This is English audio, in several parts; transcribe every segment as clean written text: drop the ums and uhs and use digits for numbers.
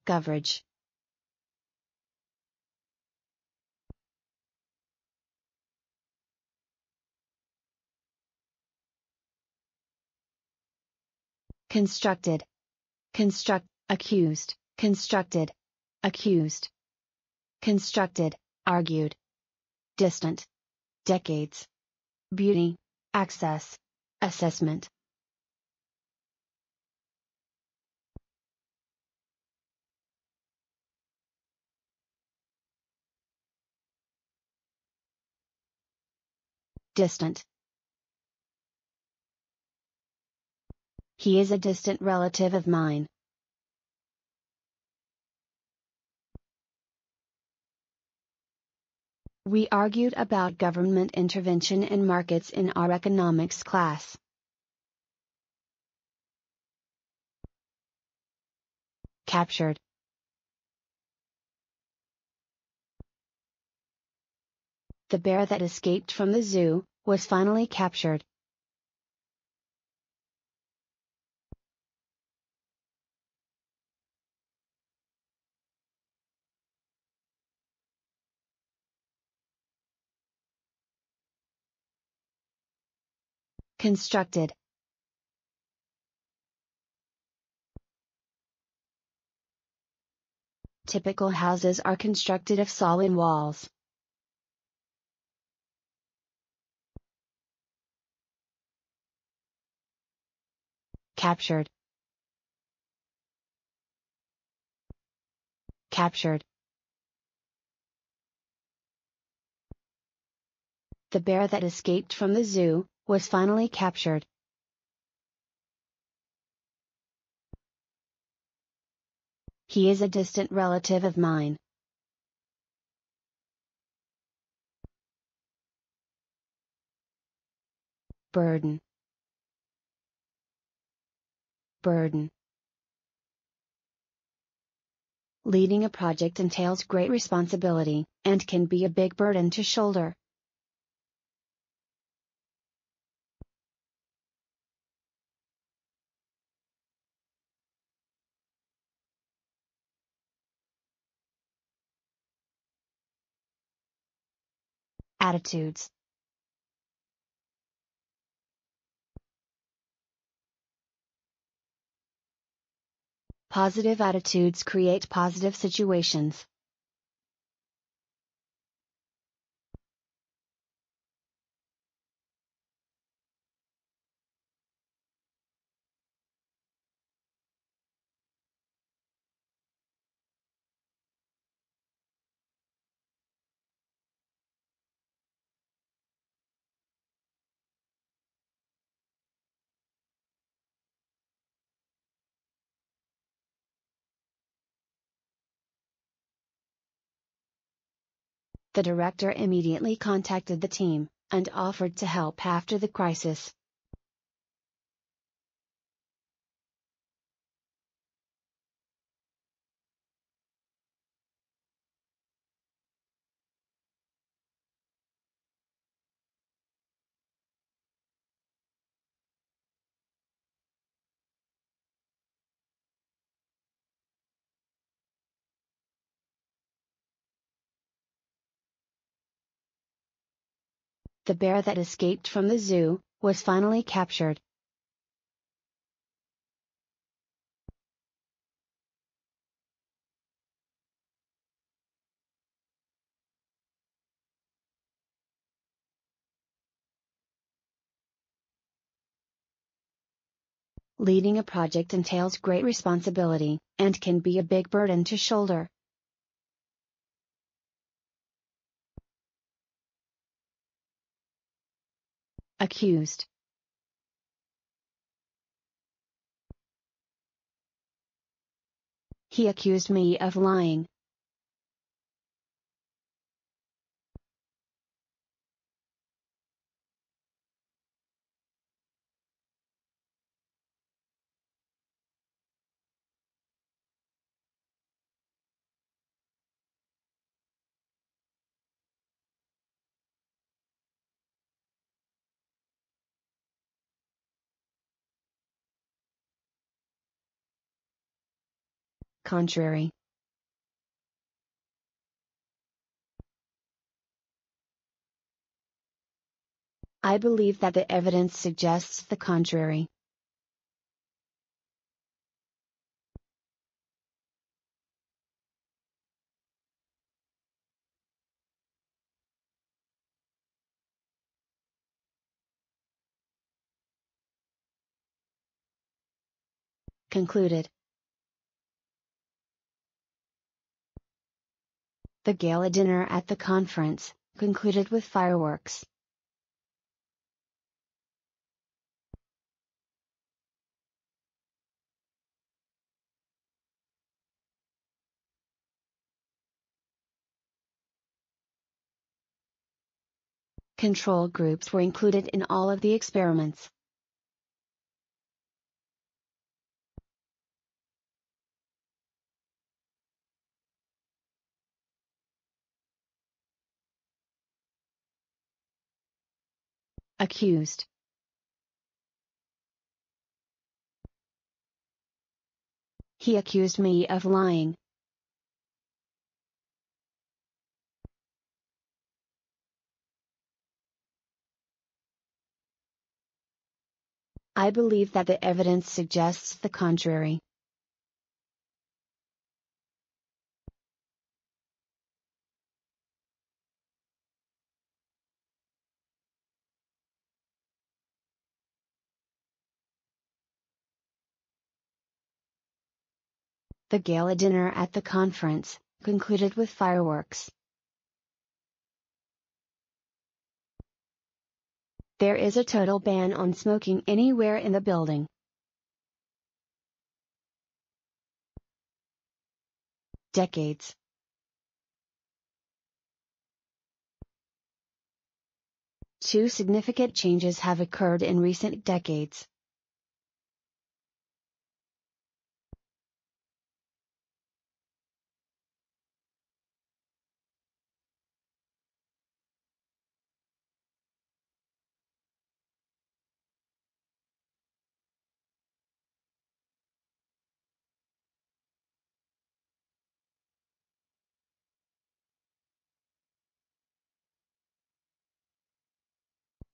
coverage. Constructed. Accused, constructed, accused. Constructed, argued. Distant. Decades. Beauty, access, assessment. Distant. He is a distant relative of mine. We argued about government intervention in markets in our economics class. Captured. The bear that escaped from the zoo was finally captured. Constructed. Typical houses are constructed of solid walls. Captured. Captured. The bear that escaped from the zoo was finally captured. He is a distant relative of mine. Burden. Burden. Leading a project entails great responsibility, and can be a big burden to shoulder. Attitudes. Positive attitudes create positive situations. The director immediately contacted the team, and offered to help after the crisis. The bear that escaped from the zoo was finally captured. Leading a project entails great responsibility, and can be a big burden to shoulder. Accused. He accused me of lying. Contrary. I believe that the evidence suggests the contrary. Concluded. The gala dinner at the conference concluded with fireworks. Control groups were included in all of the experiments. Accused. He accused me of lying. I believe that the evidence suggests the contrary. The gala dinner at the conference concluded with fireworks. There is a total ban on smoking anywhere in the building. Decades. Two significant changes have occurred in recent decades.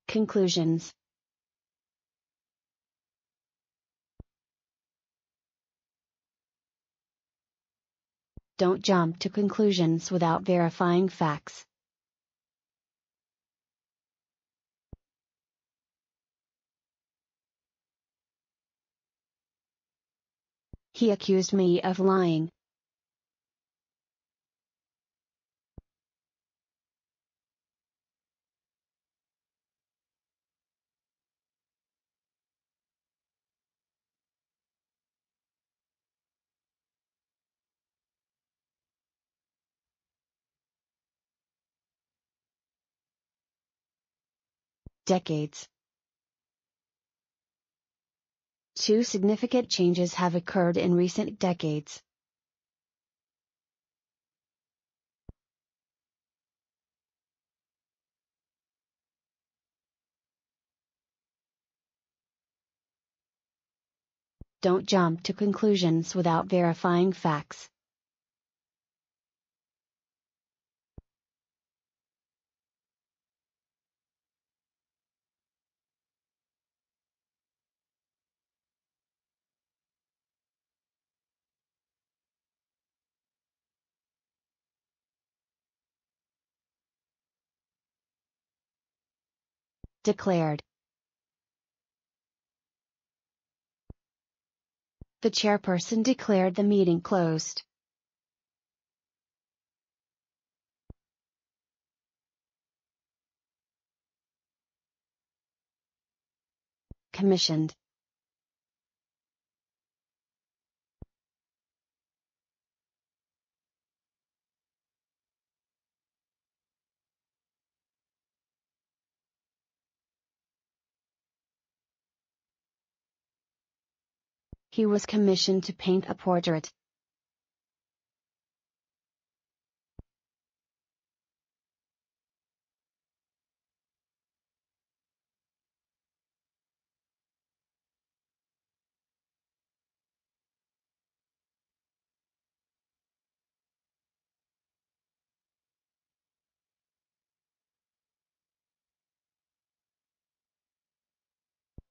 Conclusions. Don't jump to conclusions without verifying facts. He accused me of lying. Decades. Two significant changes have occurred in recent decades. Don't jump to conclusions without verifying facts. Declared. The chairperson declared the meeting closed. Commissioned. He was commissioned to paint a portrait.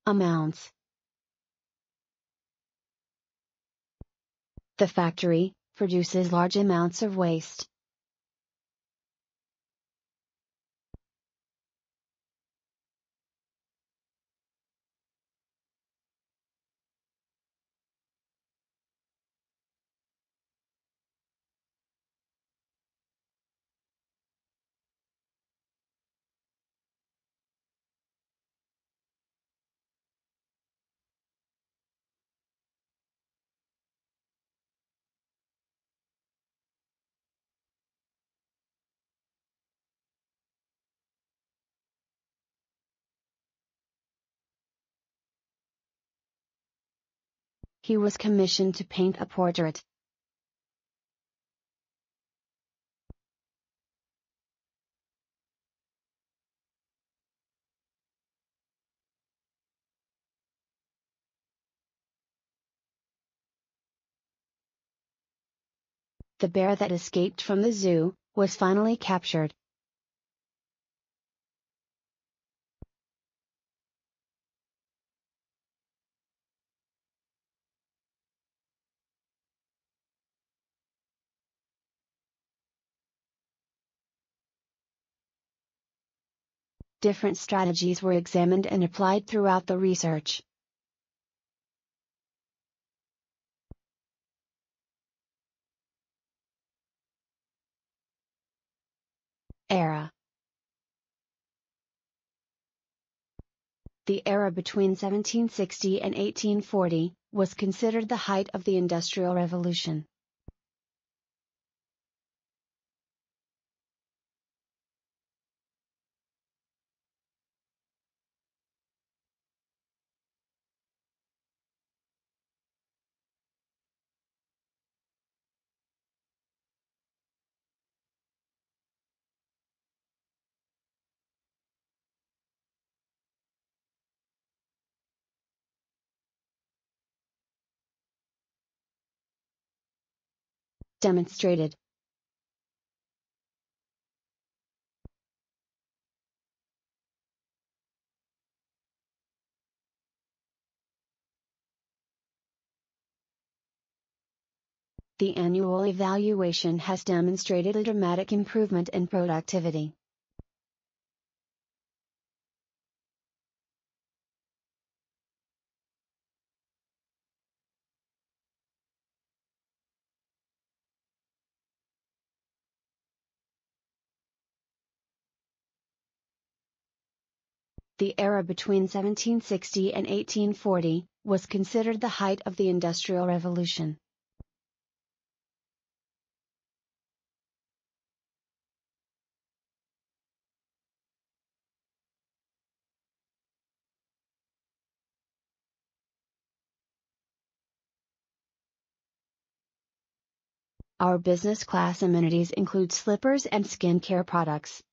Amounts. The factory produces large amounts of waste. He was commissioned to paint a portrait. The bear that escaped from the zoo was finally captured. Different strategies were examined and applied throughout the research. Era. The era between 1760 and 1840 was considered the height of the Industrial Revolution. Demonstrated. The annual evaluation has demonstrated a dramatic improvement in productivity. The era between 1760 and 1840 was considered the height of the Industrial Revolution. Our business class amenities include slippers and skincare products.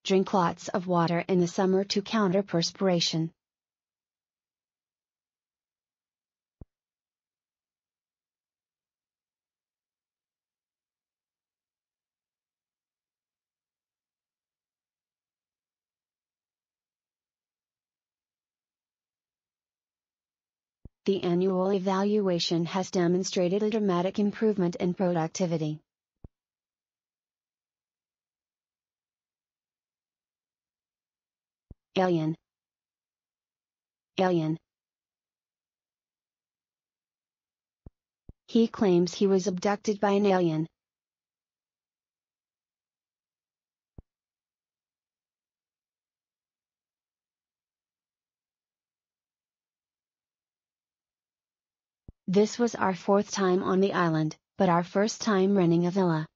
Drink lots of water in the summer to counter perspiration. The annual evaluation has demonstrated a dramatic improvement in productivity. Alien. Alien. He claims he was abducted by an alien. This was our fourth time on the island, but our first time renting a villa.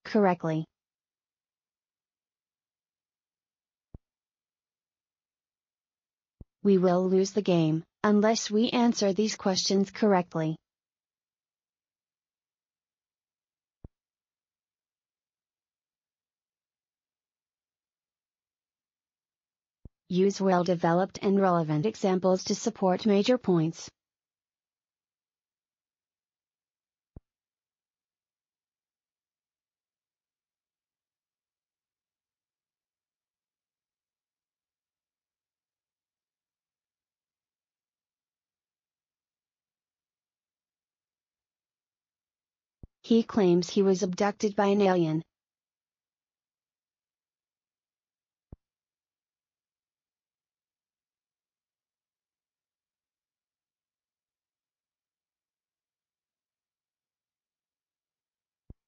correctly. We will lose the game, unless we answer these questions correctly. Use well-developed and relevant examples to support major points. He claims he was abducted by an alien.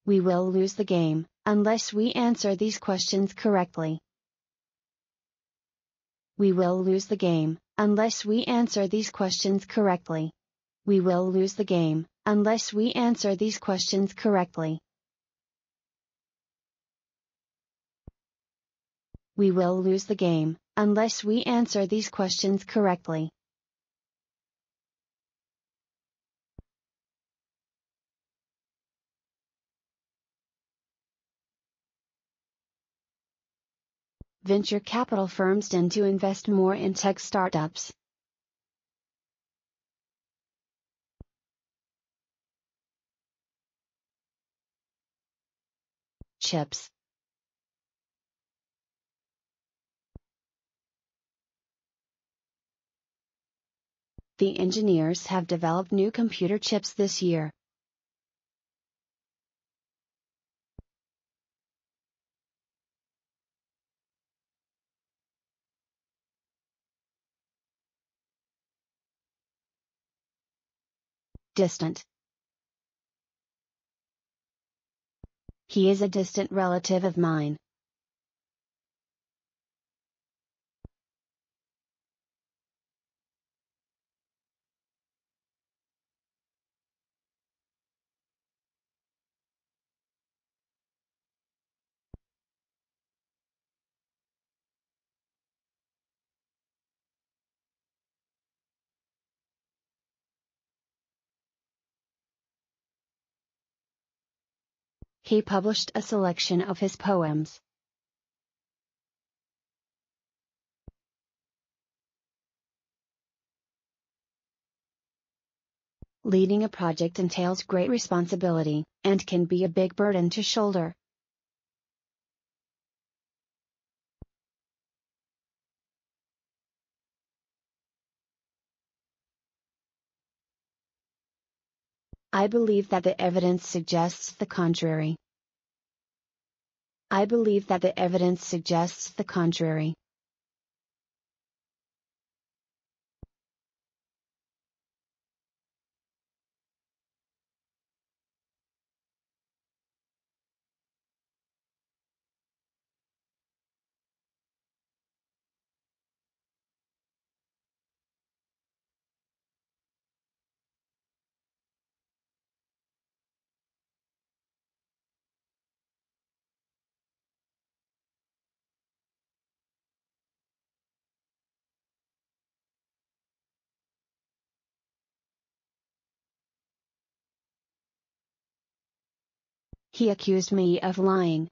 We will lose the game, unless we answer these questions correctly. We will lose the game, unless we answer these questions correctly. We will lose the game, unless we answer these questions correctly. We will lose the game, unless we answer these questions correctly. Venture capital firms tend to invest more in tech startups. Chips. The engineers have developed new computer chips this year. Distant. He is a distant relative of mine. He published a selection of his poems. Leading a project entails great responsibility, and can be a big burden to shoulder. I believe that the evidence suggests the contrary. I believe that the evidence suggests the contrary. He accused me of lying.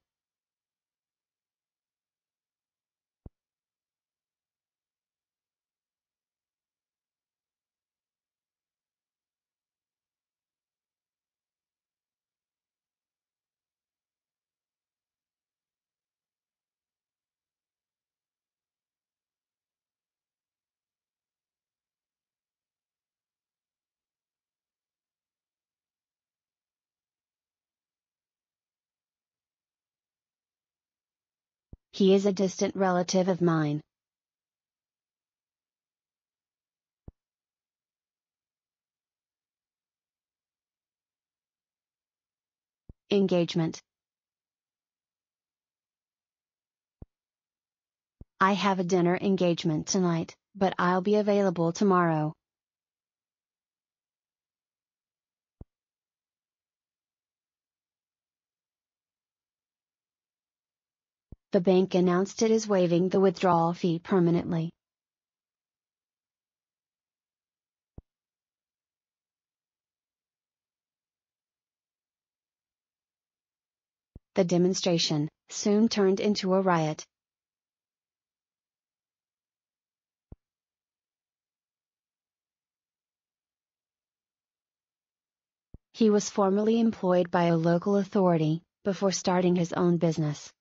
He is a distant relative of mine. Engagement. I have a dinner engagement tonight, but I'll be available tomorrow. The bank announced it is waiving the withdrawal fee permanently. The demonstration soon turned into a riot. He was formerly employed by a local authority, before starting his own business.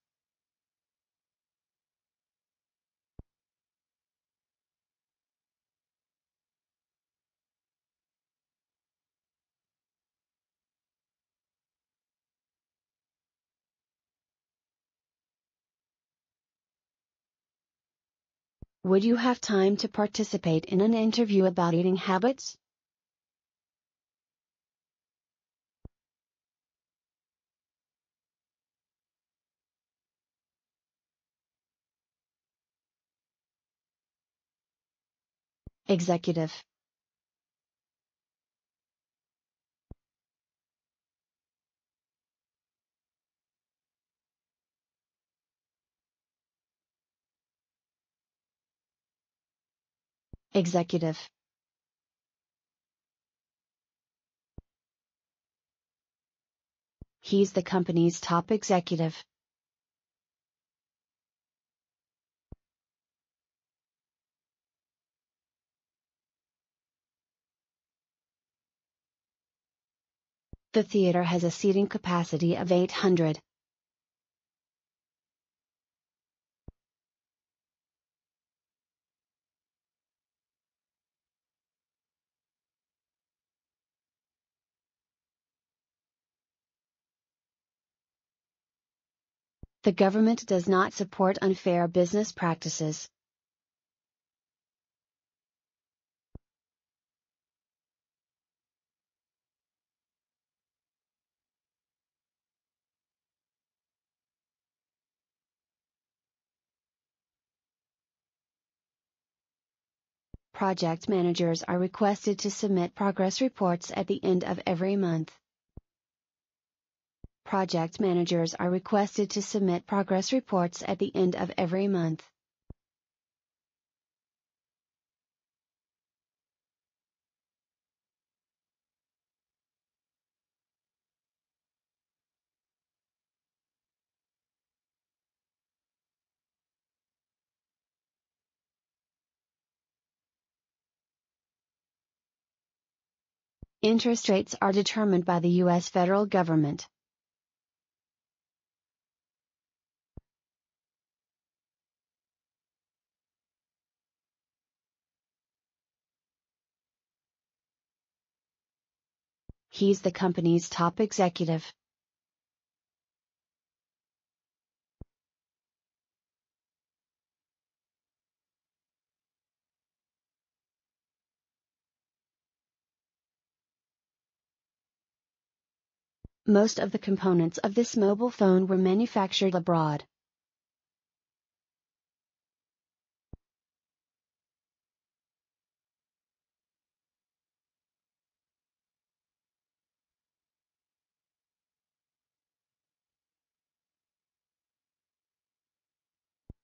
Would you have time to participate in an interview about eating habits? Executive. Executive. He's the company's top executive. The theater has a seating capacity of 800. The government does not support unfair business practices. Project managers are requested to submit progress reports at the end of every month. Project managers are requested to submit progress reports at the end of every month. Interest rates are determined by the U.S. federal government. He's the company's top executive. Most of the components of this mobile phone were manufactured abroad.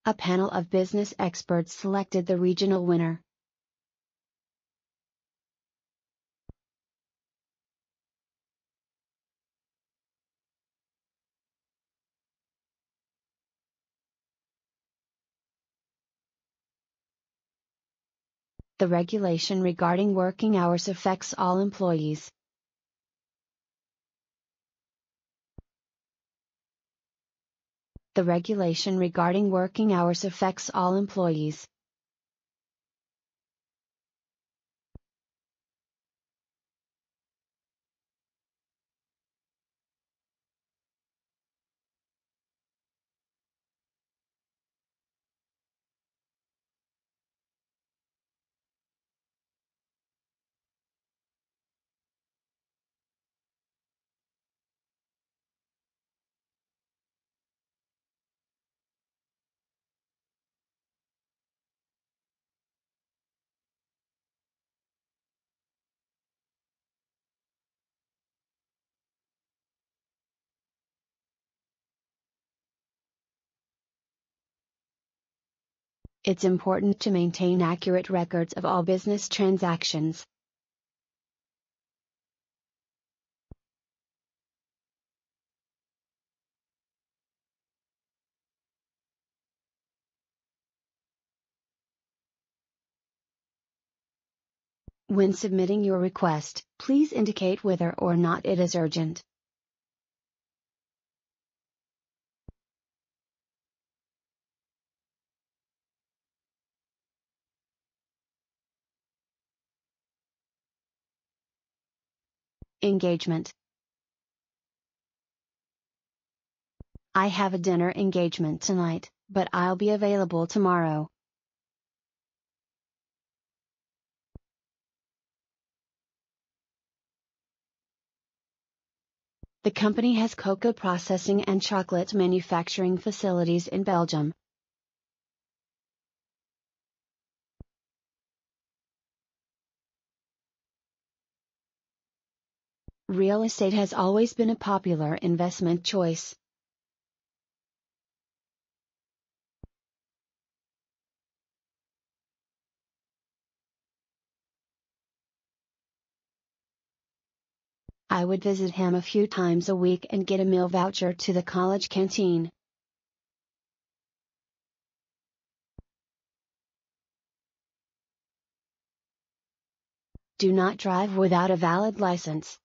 A panel of business experts selected the regional winner. The regulation regarding working hours affects all employees. The regulation regarding working hours affects all employees. It's important to maintain accurate records of all business transactions. When submitting your request, please indicate whether or not it is urgent. Engagement. I have a dinner engagement tonight, but I'll be available tomorrow. The company has cocoa processing and chocolate manufacturing facilities in Belgium. Real estate has always been a popular investment choice. I would visit him a few times a week and get a meal voucher to the college canteen. Do not drive without a valid license.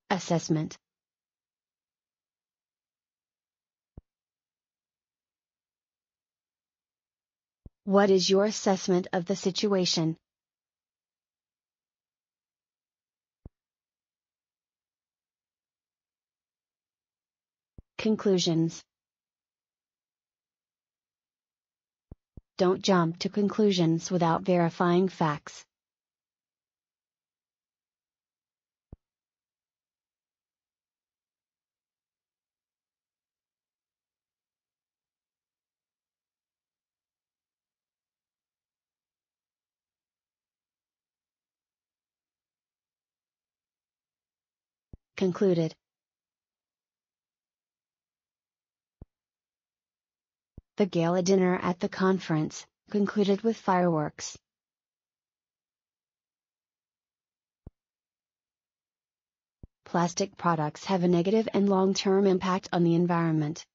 Assessment. What is your assessment of the situation? Conclusions. Don't jump to conclusions without verifying facts. Concluded. The gala dinner at the conference concluded with fireworks. Plastic products have a negative and long-term impact on the environment.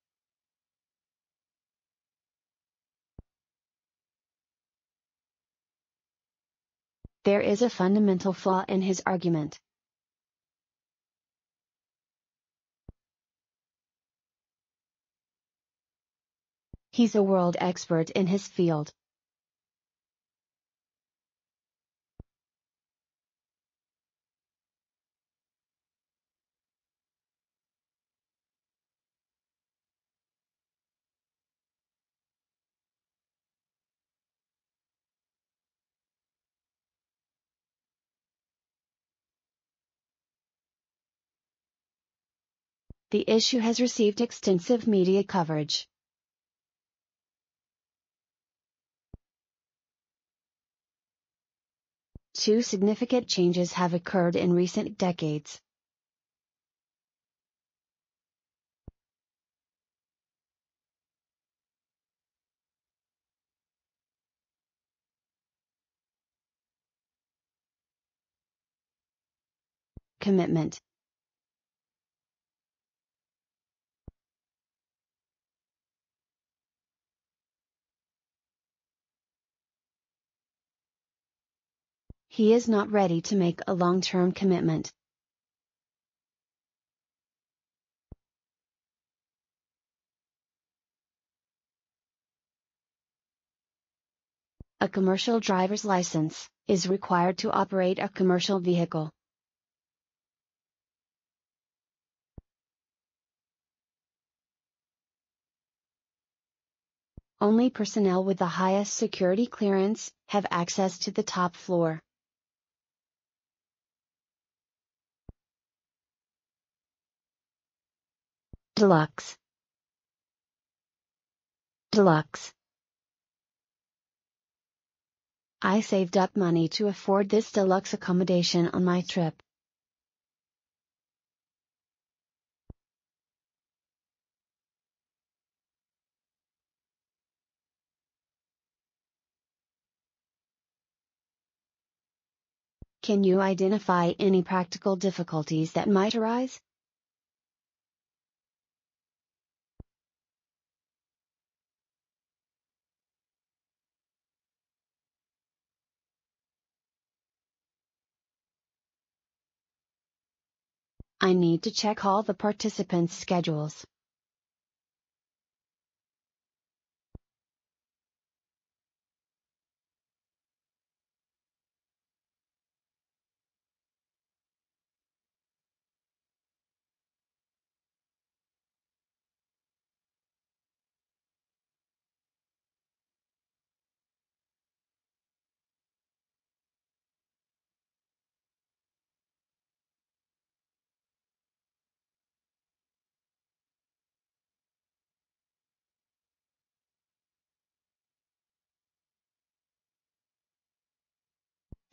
There is a fundamental flaw in his argument. He's a world expert in his field. The issue has received extensive media coverage. Two significant changes have occurred in recent decades. Commitment. He is not ready to make a long-term commitment. A commercial driver's license is required to operate a commercial vehicle. Only personnel with the highest security clearance have access to the top floor. Deluxe. Deluxe. I saved up money to afford this deluxe accommodation on my trip. Can you identify any practical difficulties that might arise? I need to check all the participants' schedules.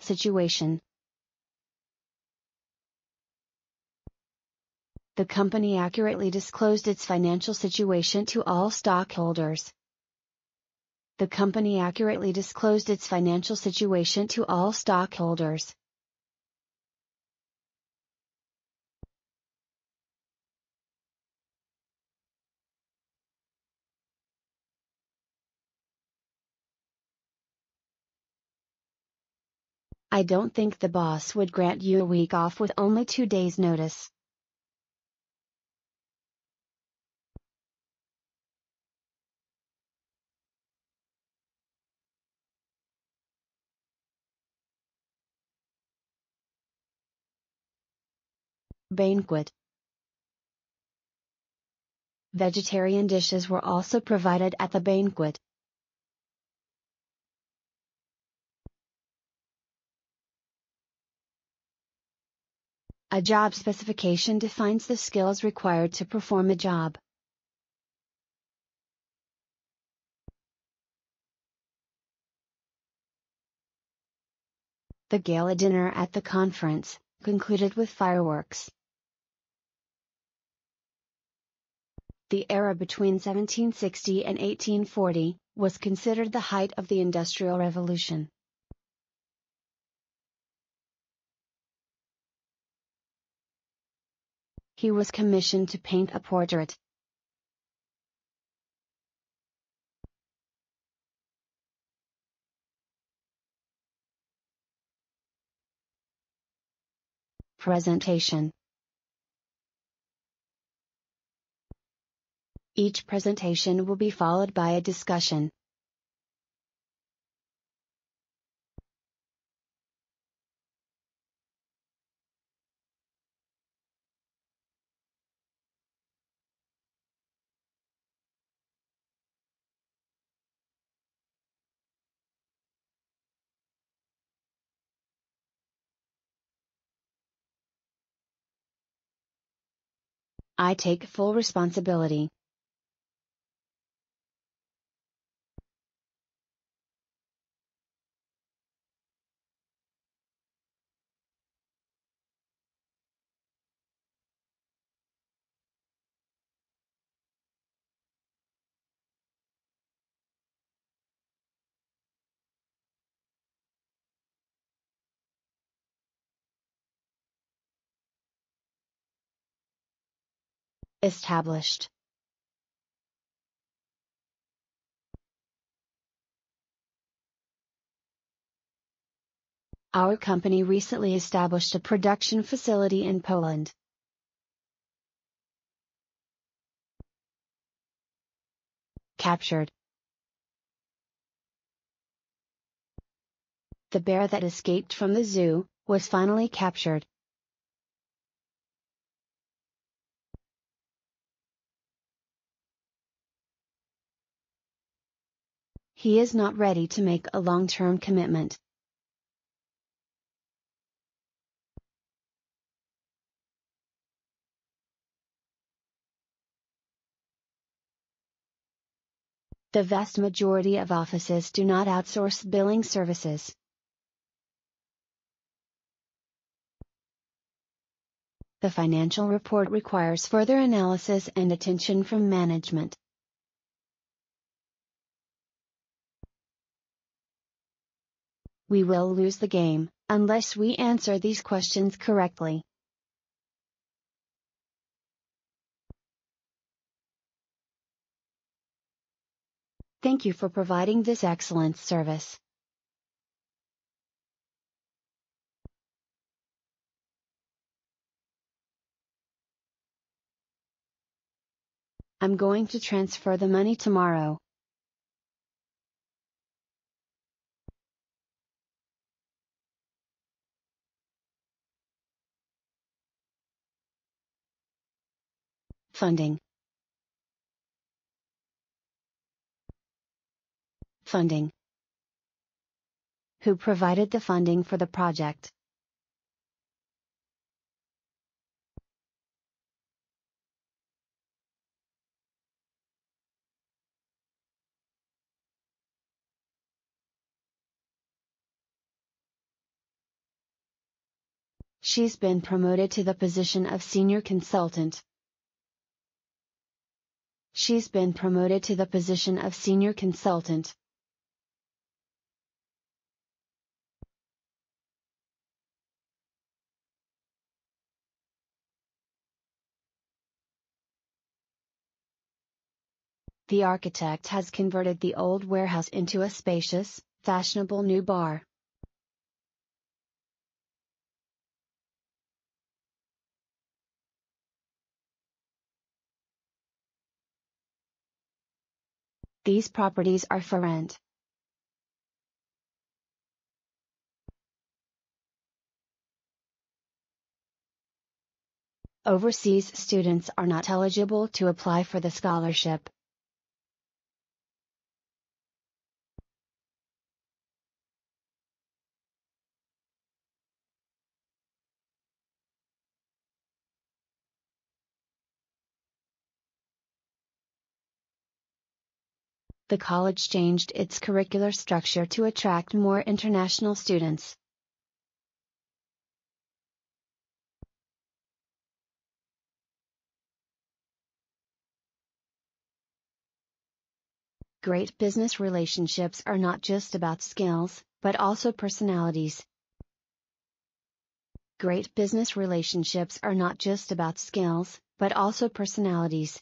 Situation. The company accurately disclosed its financial situation to all stockholders. The company accurately disclosed its financial situation to all stockholders. I don't think the boss would grant you a week off with only 2 days' notice. Banquet. Vegetarian dishes were also provided at the banquet. A job specification defines the skills required to perform a job. The gala dinner at the conference concluded with fireworks. The era between 1760 and 1840 was considered the height of the Industrial Revolution. He was commissioned to paint a portrait. Presentation. Each presentation will be followed by a discussion. I take full responsibility. Established. Our company recently established a production facility in Poland. Captured. The bear that escaped from the zoo was finally captured. He is not ready to make a long-term commitment. The vast majority of offices do not outsource billing services. The financial report requires further analysis and attention from management. We will lose the game, unless we answer these questions correctly. Thank you for providing this excellent service. I'm going to transfer the money tomorrow. Funding. Funding. Who provided the funding for the project? She's been promoted to the position of senior consultant. She's been promoted to the position of senior consultant. The architect has converted the old warehouse into a spacious, fashionable new bar. These properties are for rent. Overseas students are not eligible to apply for the scholarship. The college changed its curricular structure to attract more international students. Great business relationships are not just about skills, but also personalities. Great business relationships are not just about skills, but also personalities.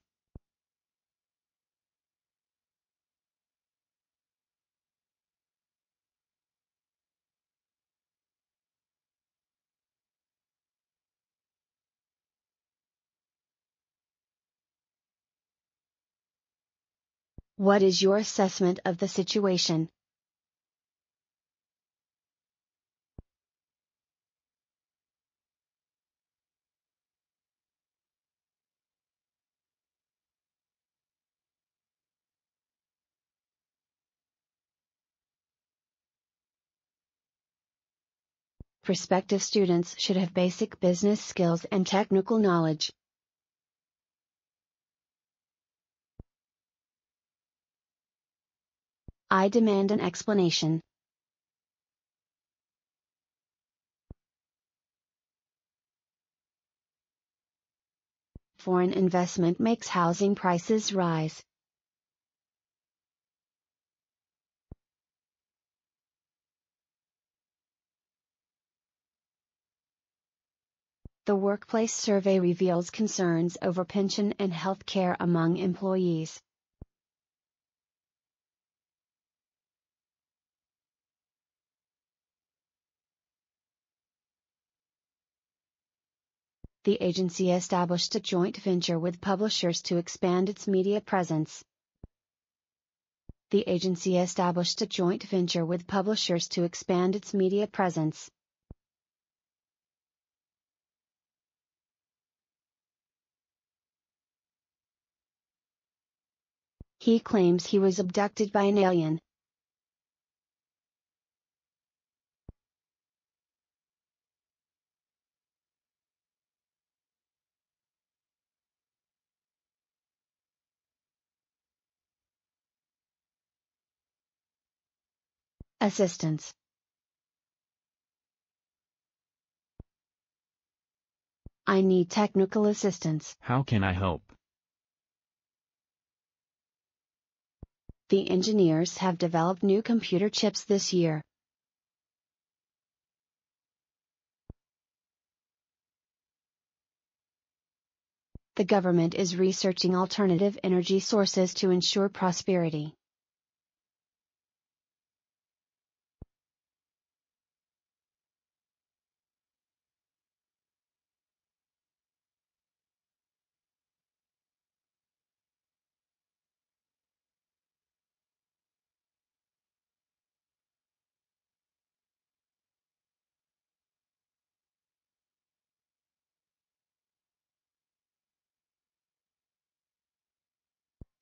What is your assessment of the situation? Prospective students should have basic business skills and technical knowledge. I demand an explanation. Foreign investment makes housing prices rise. The workplace survey reveals concerns over pension and health care among employees. The agency established a joint venture with publishers to expand its media presence. The agency established a joint venture with publishers to expand its media presence. He claims he was abducted by an alien. Assistance. I need technical assistance. How can I help? The engineers have developed new computer chips this year. The government is researching alternative energy sources to ensure prosperity.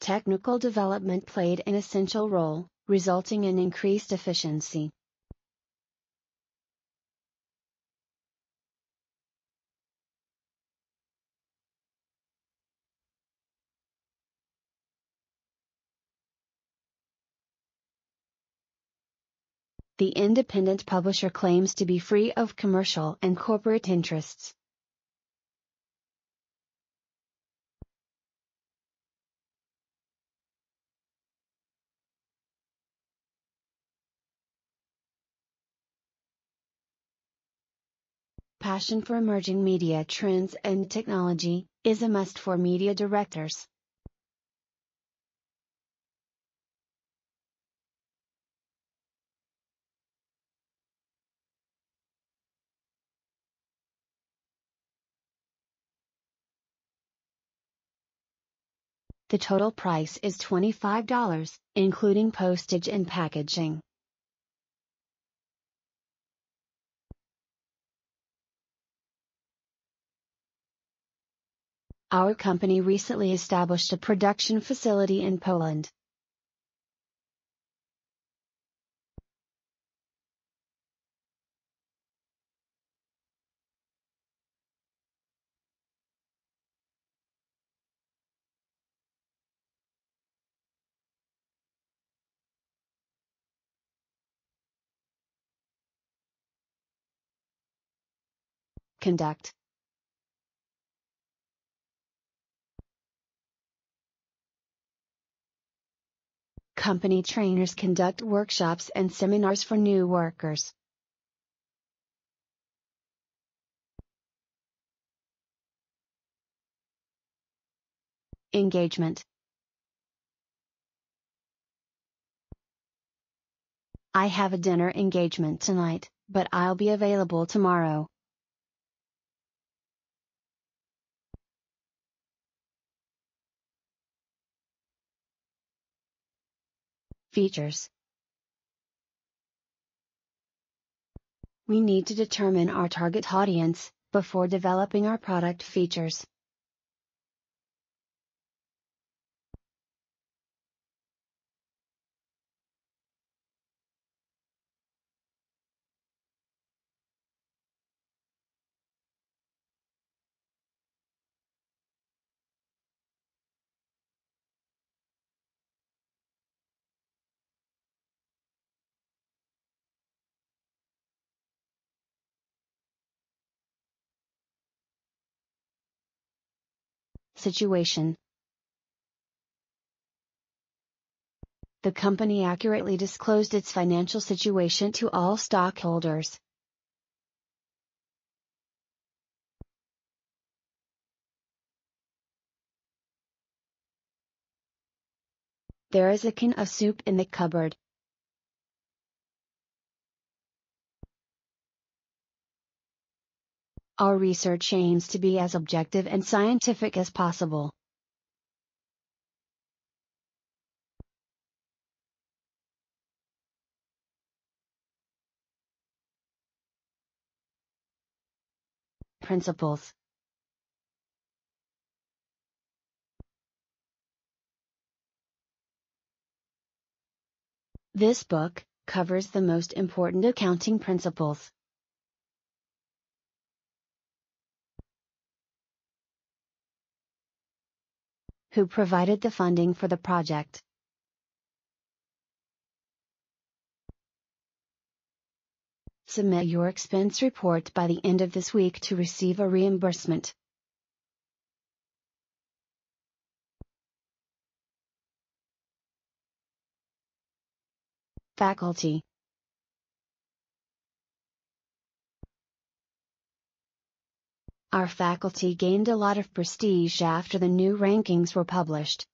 Technical development played an essential role, resulting in increased efficiency. The independent publisher claims to be free of commercial and corporate interests. Passion for emerging media trends and technology is a must for media directors. The total price is $25, including postage and packaging. Our company recently established a production facility in Poland. Conduct. Company trainers conduct workshops and seminars for new workers. Engagement. I have a dinner engagement tonight, but I'll be available tomorrow. Features. We need to determine our target audience before developing our product features. Situation. The company accurately disclosed its financial situation to all stockholders. There is a can of soup in the cupboard. Our research aims to be as objective and scientific as possible. Principles. This book covers the most important accounting principles. Who provided the funding for the project? Submit your expense report by the end of this week to receive a reimbursement. Faculty. Our faculty gained a lot of prestige after the new rankings were published.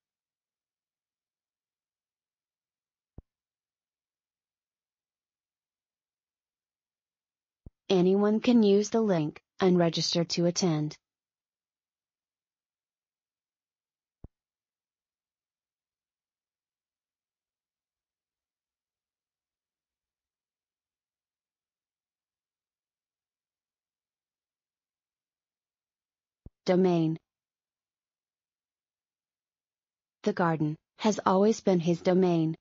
Anyone can use the link, and register to attend. Domain. The garden has always been his domain.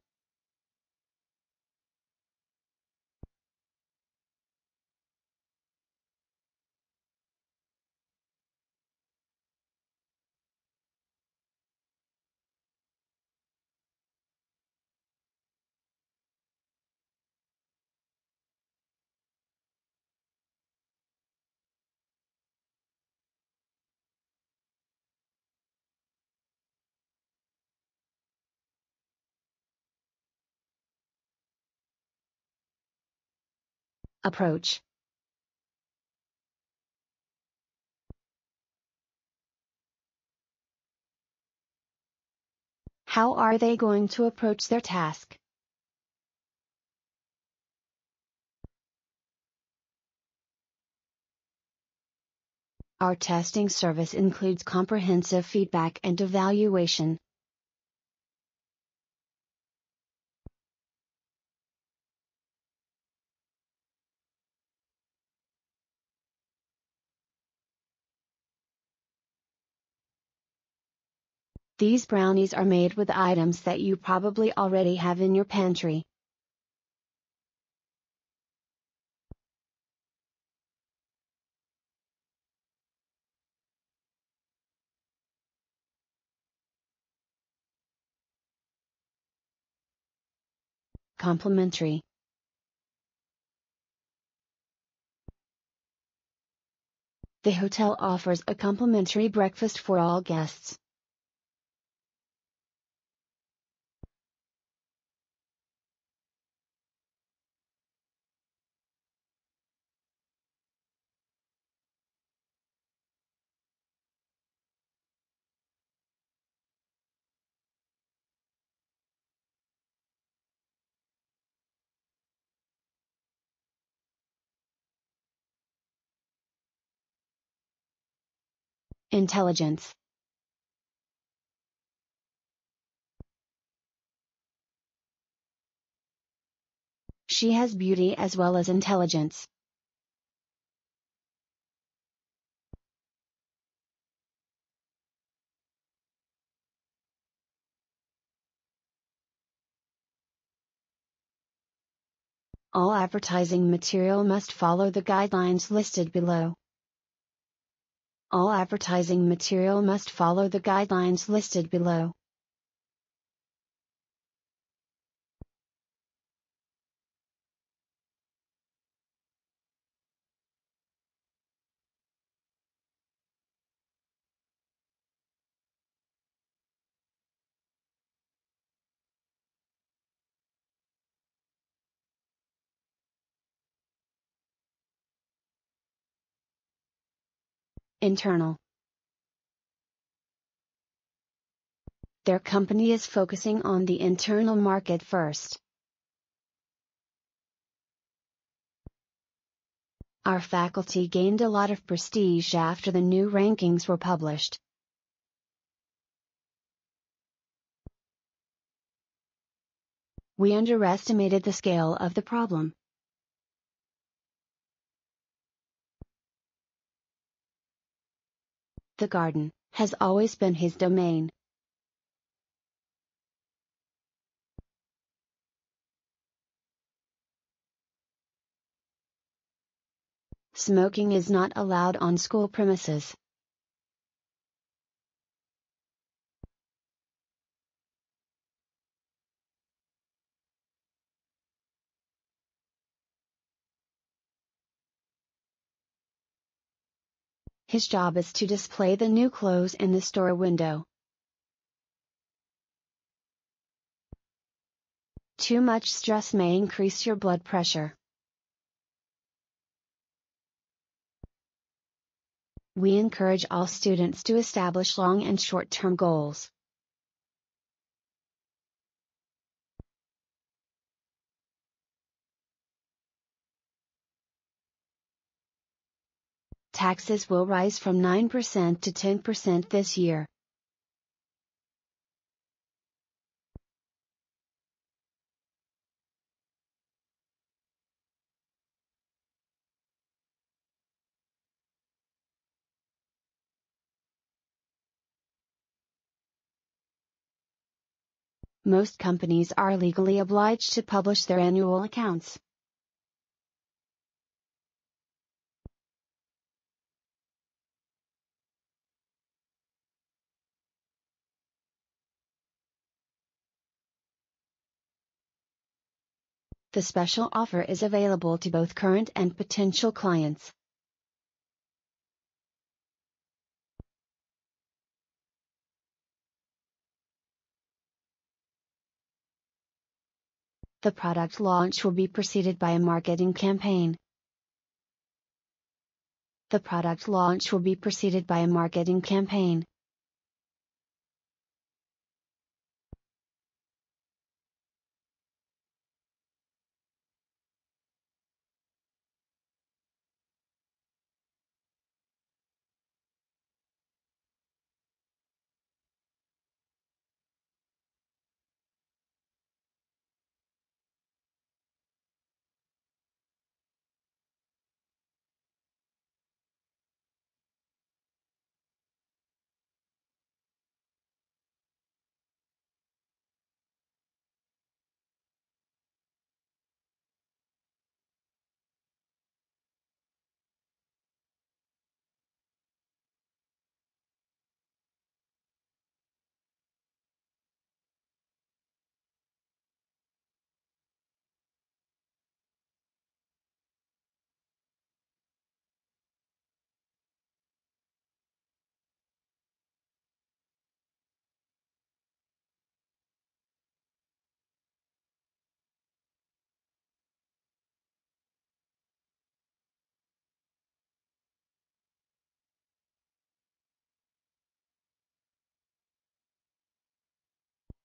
Approach. How are they going to approach their task? Our testing service includes comprehensive feedback and evaluation. These brownies are made with items that you probably already have in your pantry. Complimentary. The hotel offers a complimentary breakfast for all guests. Intelligence. She has beauty as well as intelligence. All advertising material must follow the guidelines listed below. All advertising material must follow the guidelines listed below. Internal. Their company is focusing on the internal market first. Our faculty gained a lot of prestige after the new rankings were published. We underestimated the scale of the problem. The garden has always been his domain. Smoking is not allowed on school premises. His job is to display the new clothes in the store window. Too much stress may increase your blood pressure. We encourage all students to establish long and short-term goals. Taxes will rise from 9% to 10% this year. Most companies are legally obliged to publish their annual accounts. The special offer is available to both current and potential clients. The product launch will be preceded by a marketing campaign. The product launch will be preceded by a marketing campaign.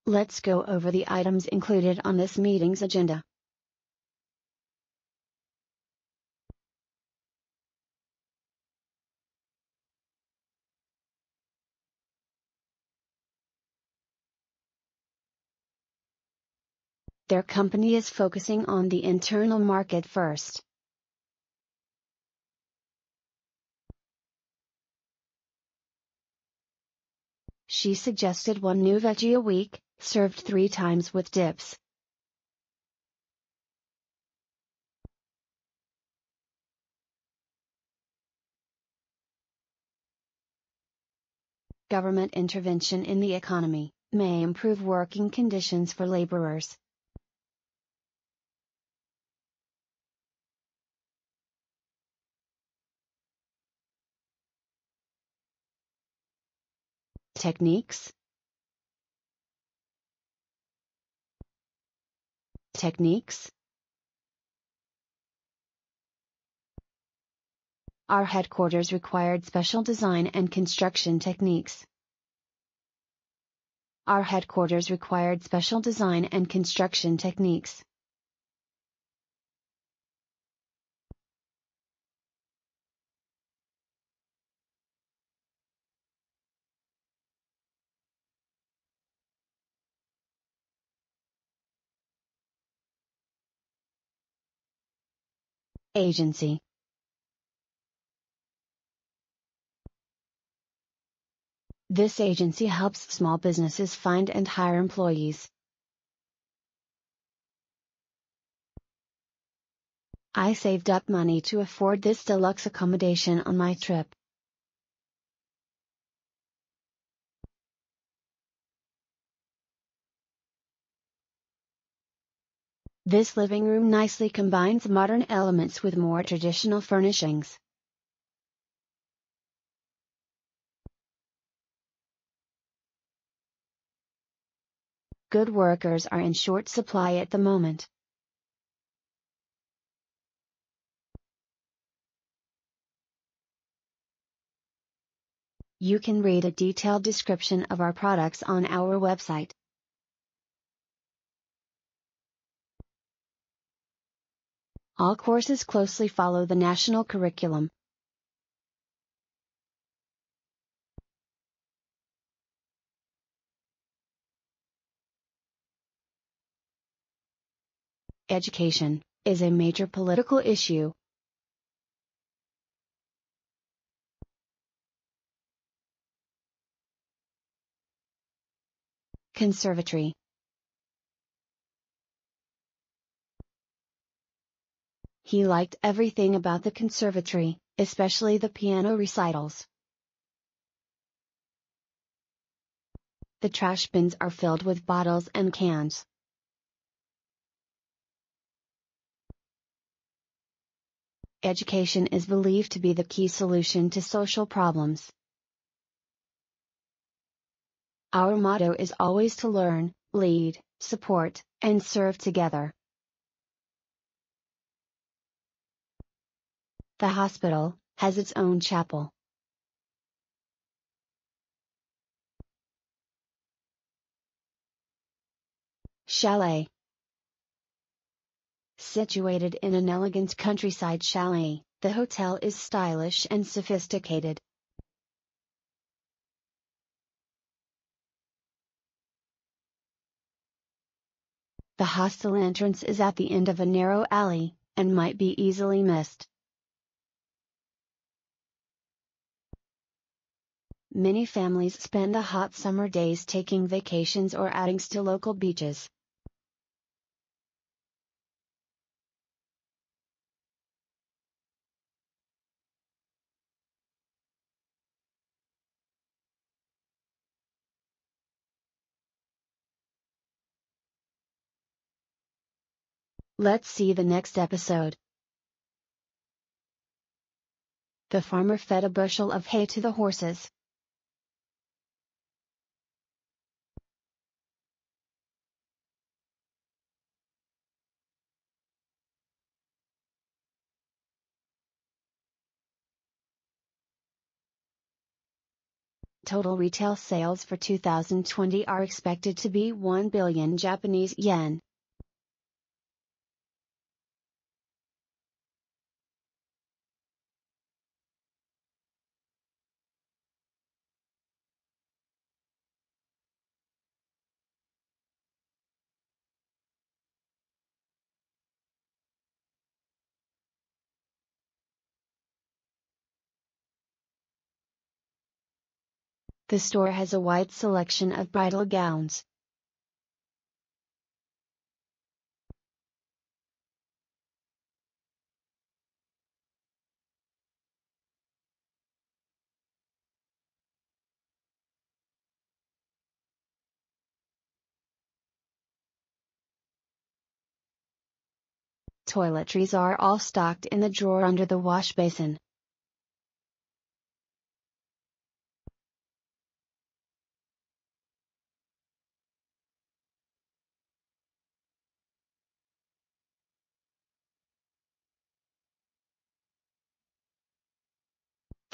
Let's go over the items included on this meeting's agenda. Their company is focusing on the internal market first. She suggested one new veggie a week, served 3 times with dips. Government intervention in the economy may improve working conditions for laborers. Techniques. Techniques. Our headquarters required special design and construction techniques. Our headquarters required special design and construction techniques. Agency. This agency helps small businesses find and hire employees. I saved up money to afford this deluxe accommodation on my trip. This living room nicely combines modern elements with more traditional furnishings. good workers are in short supply at the moment. You can read a detailed description of our products on our website. All courses closely follow the national curriculum. Education is a major political issue. Conservatory. He liked everything about the conservatory, especially the piano recitals. The trash bins are filled with bottles and cans. Education is believed to be the key solution to social problems. Our motto is always to learn, lead, support, and serve together. The hospital has its own chapel. Chalet. Situated in an elegant countryside chalet, the hotel is stylish and sophisticated. The hostel entrance is at the end of a narrow alley, and might be easily missed. Many families spend the hot summer days taking vacations or outings to local beaches. Let's see the next episode. The farmer fed a bushel of hay to the horses. Total retail sales for 2020 are expected to be 1 billion Japanese yen. The store has a wide selection of bridal gowns. Toiletries are all stocked in the drawer under the wash basin.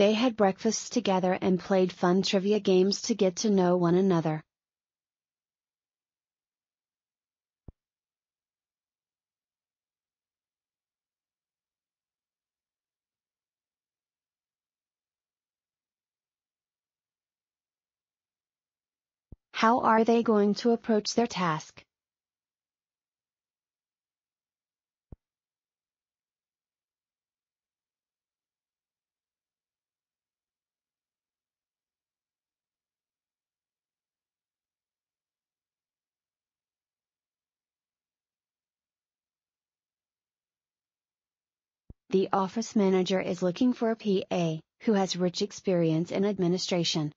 They had breakfasts together and played fun trivia games to get to know one another. How are they going to approach their task? The office manager is looking for a PA, who has rich experience in administration.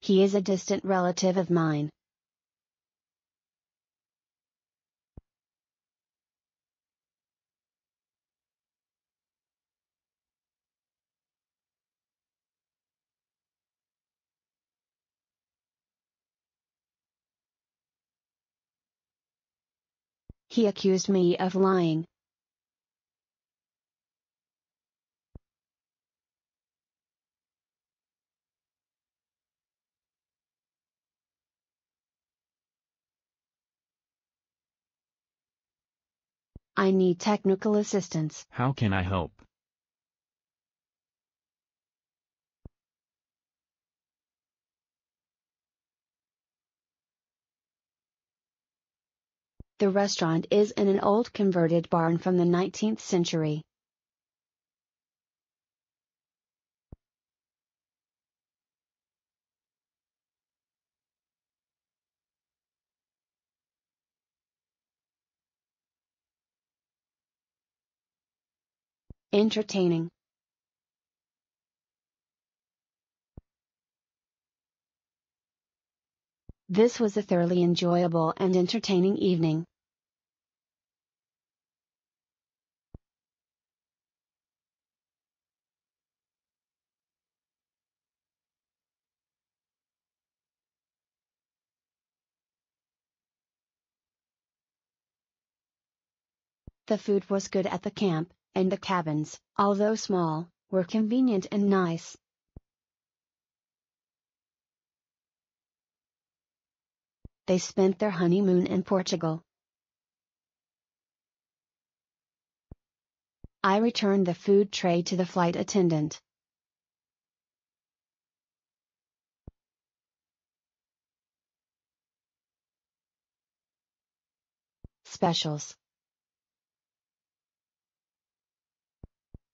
He is a distant relative of mine. He accused me of lying. I need technical assistance. How can I help? The restaurant is in an old converted barn from the 19th century. Entertaining. This was a thoroughly enjoyable and entertaining evening. The food was good at the camp, and the cabins, although small, were convenient and nice. They spent their honeymoon in Portugal. I returned the food tray to the flight attendant. Specials.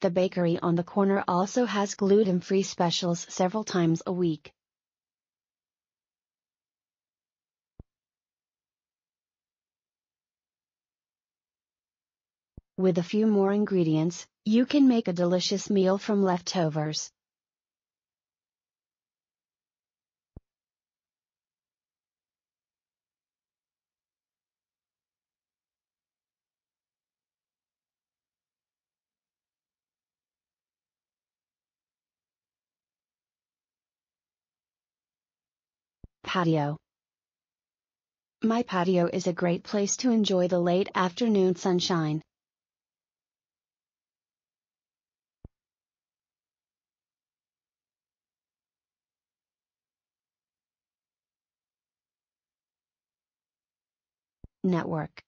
The bakery on the corner also has gluten-free specials several times a week. With a few more ingredients, you can make a delicious meal from leftovers. Patio. My patio is a great place to enjoy the late afternoon sunshine. Network.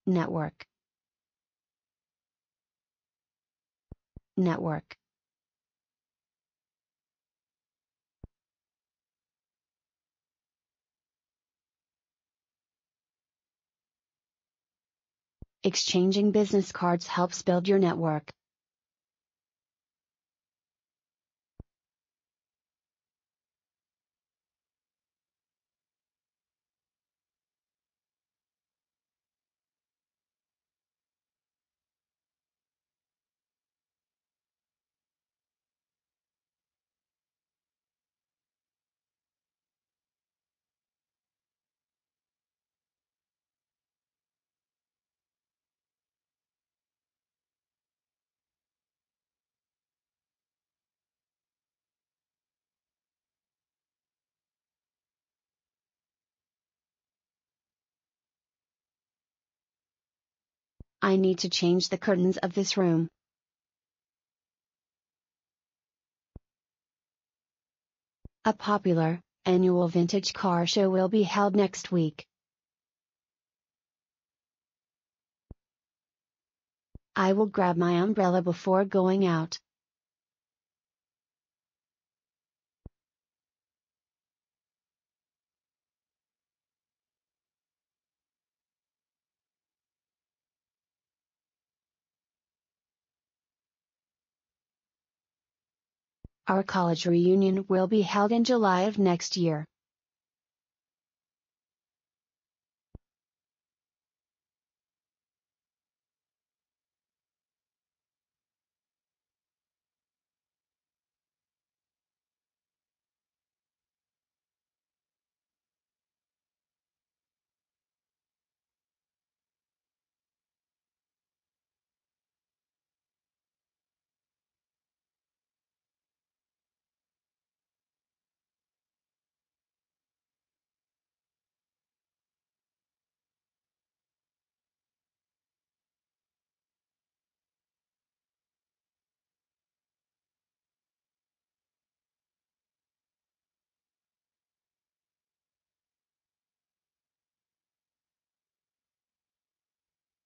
Network. Network. Exchanging business cards helps build your network. I need to change the curtains of this room. A popular, annual vintage car show will be held next week. I will grab my umbrella before going out. Our college reunion will be held in July of next year.